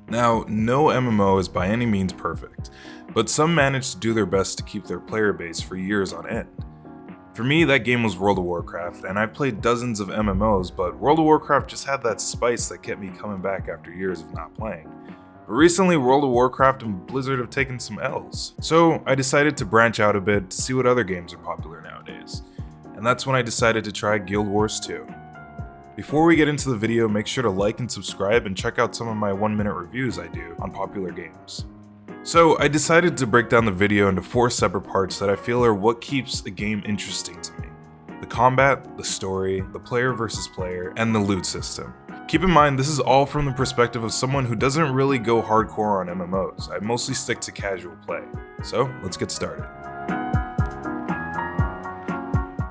Now, no MMO is by any means perfect, but some manage to do their best to keep their player base for years on end. For me, that game was World of Warcraft, and I've played dozens of MMOs, but World of Warcraft just had that spice that kept me coming back after years of not playing. But recently, World of Warcraft and Blizzard have taken some L's, so I decided to branch out a bit to see what other games are popular nowadays. And that's when I decided to try Guild Wars 2. Before we get into the video, make sure to like and subscribe and check out some of my 1-minute reviews I do on popular games. So I decided to break down the video into 4 separate parts that I feel are what keeps a game interesting to me. The combat, the story, the player versus player, and the loot system. Keep in mind, this is all from the perspective of someone who doesn't really go hardcore on MMOs. I mostly stick to casual play. So let's get started.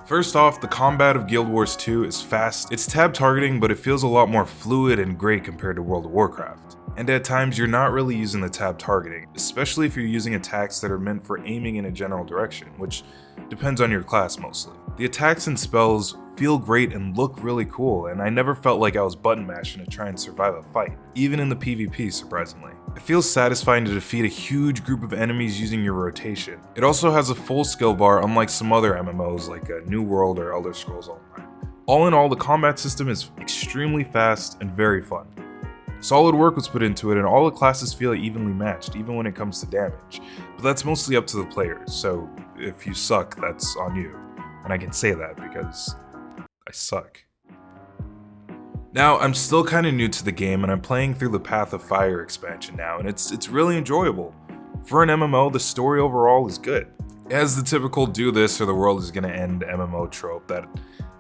First off, the combat of Guild Wars 2 is fast. It's tab targeting, but it feels a lot more fluid and great compared to World of Warcraft. And at times, you're not really using the tab targeting, especially if you're using attacks that are meant for aiming in a general direction, which depends on your class mostly. The attacks and spells feel great and look really cool, and I never felt like I was button mashing to try and survive a fight, even in the PvP, surprisingly. It feels satisfying to defeat a huge group of enemies using your rotation. It also has a full skill bar, unlike some other MMOs like New World or Elder Scrolls Online. All in all, the combat system is extremely fast and very fun. Solid work was put into it, and all the classes feel evenly matched, even when it comes to damage. But that's mostly up to the players, so if you suck, that's on you. And I can say that because I suck. Now, I'm still kind of new to the game, and I'm playing through the Path of Fire expansion now, and it's really enjoyable. For an MMO, the story overall is good. It has the typical do this or the world is gonna end MMO trope that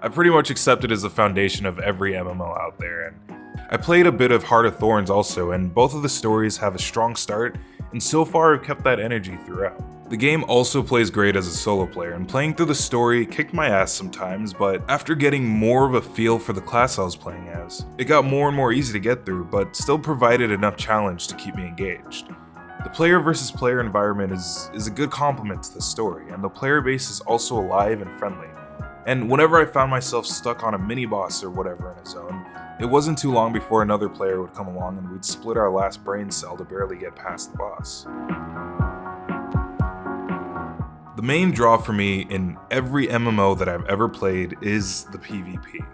I pretty much accepted as the foundation of every MMO out there, and I played a bit of Heart of Thorns also, and both of the stories have a strong start, and so far I've kept that energy throughout. The game also plays great as a solo player, and playing through the story kicked my ass sometimes, but after getting more of a feel for the class I was playing as, it got more and more easy to get through, but still provided enough challenge to keep me engaged. The player versus player environment is a good complement to the story, and the player base is also alive and friendly. And whenever I found myself stuck on a mini-boss or whatever in a zone, it wasn't too long before another player would come along and we'd split our last brain cell to barely get past the boss. The main draw for me in every MMO that I've ever played is the PvP.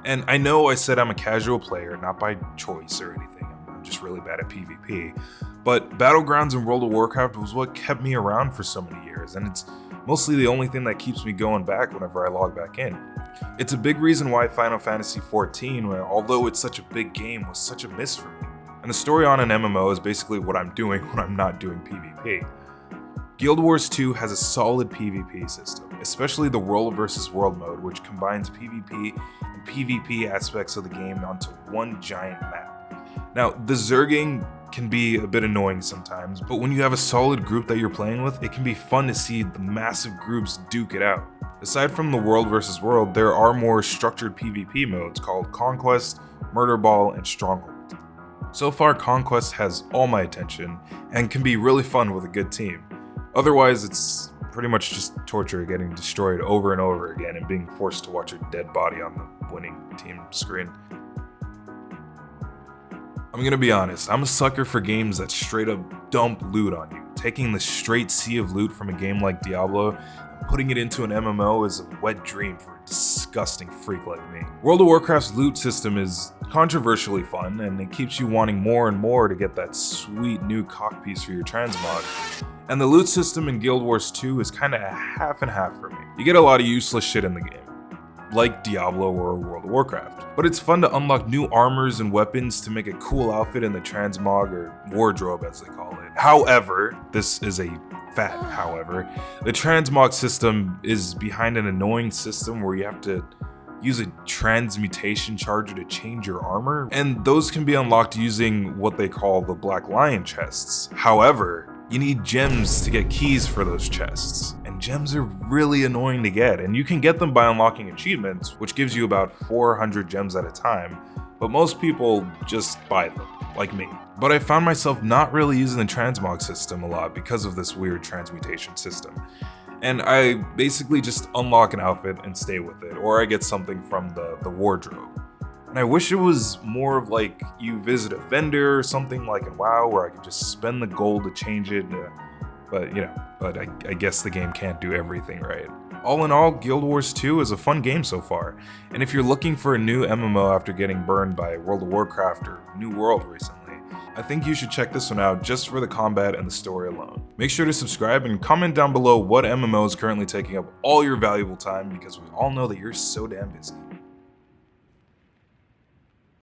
And I know I said I'm a casual player, not by choice or anything, I'm just really bad at PvP, but Battlegrounds in World of Warcraft was what kept me around for so many years, and it's mostly the only thing that keeps me going back whenever I log back in. It's a big reason why Final Fantasy XIV, although it's such a big game, was such a miss for me. And the story on an MMO is basically what I'm doing when I'm not doing PvP. Guild Wars 2 has a solid PvP system, especially the world versus world mode, which combines PvP and PvP aspects of the game onto one giant map. Now, the zerging can be a bit annoying sometimes, but when you have a solid group that you're playing with, it can be fun to see the massive groups duke it out. Aside from the world versus world, there are more structured PvP modes called Conquest, Murder Ball, and Stronghold. So far, Conquest has all my attention and can be really fun with a good team. Otherwise, it's pretty much just torture getting destroyed over and over again and being forced to watch a dead body on the winning team screen. I'm gonna be honest, I'm a sucker for games that straight up dump loot on you. Taking the straight sea of loot from a game like Diablo and putting it into an MMO is a wet dream for a disgusting freak like me. World of Warcraft's loot system is controversially fun, and it keeps you wanting more and more to get that sweet new cockpiece for your transmog. And the loot system in Guild Wars 2 is kinda half and half for me. You get a lot of useless shit in the game, like Diablo or World of Warcraft. But it's fun to unlock new armors and weapons to make a cool outfit in the transmog, or wardrobe as they call it. However, this is a fat however, the transmog system is behind an annoying system where you have to use a transmutation charger to change your armor, and those can be unlocked using what they call the Black Lion chests. However, you need gems to get keys for those chests, and gems are really annoying to get, and you can get them by unlocking achievements, which gives you about 400 gems at a time, but most people just buy them, like me. But I found myself not really using the transmog system a lot because of this weird transmutation system, and I basically just unlock an outfit and stay with it, or I get something from the wardrobe. And I wish it was more of like you visit a vendor or something like in WoW where I could just spend the gold to change it. But I guess the game can't do everything right. All in all, Guild Wars 2 is a fun game so far, and if you're looking for a new MMO after getting burned by World of Warcraft or New World recently, I think you should check this one out just for the combat and the story alone. Make sure to subscribe and comment down below what MMO is currently taking up all your valuable time, because we all know that you're so damn busy.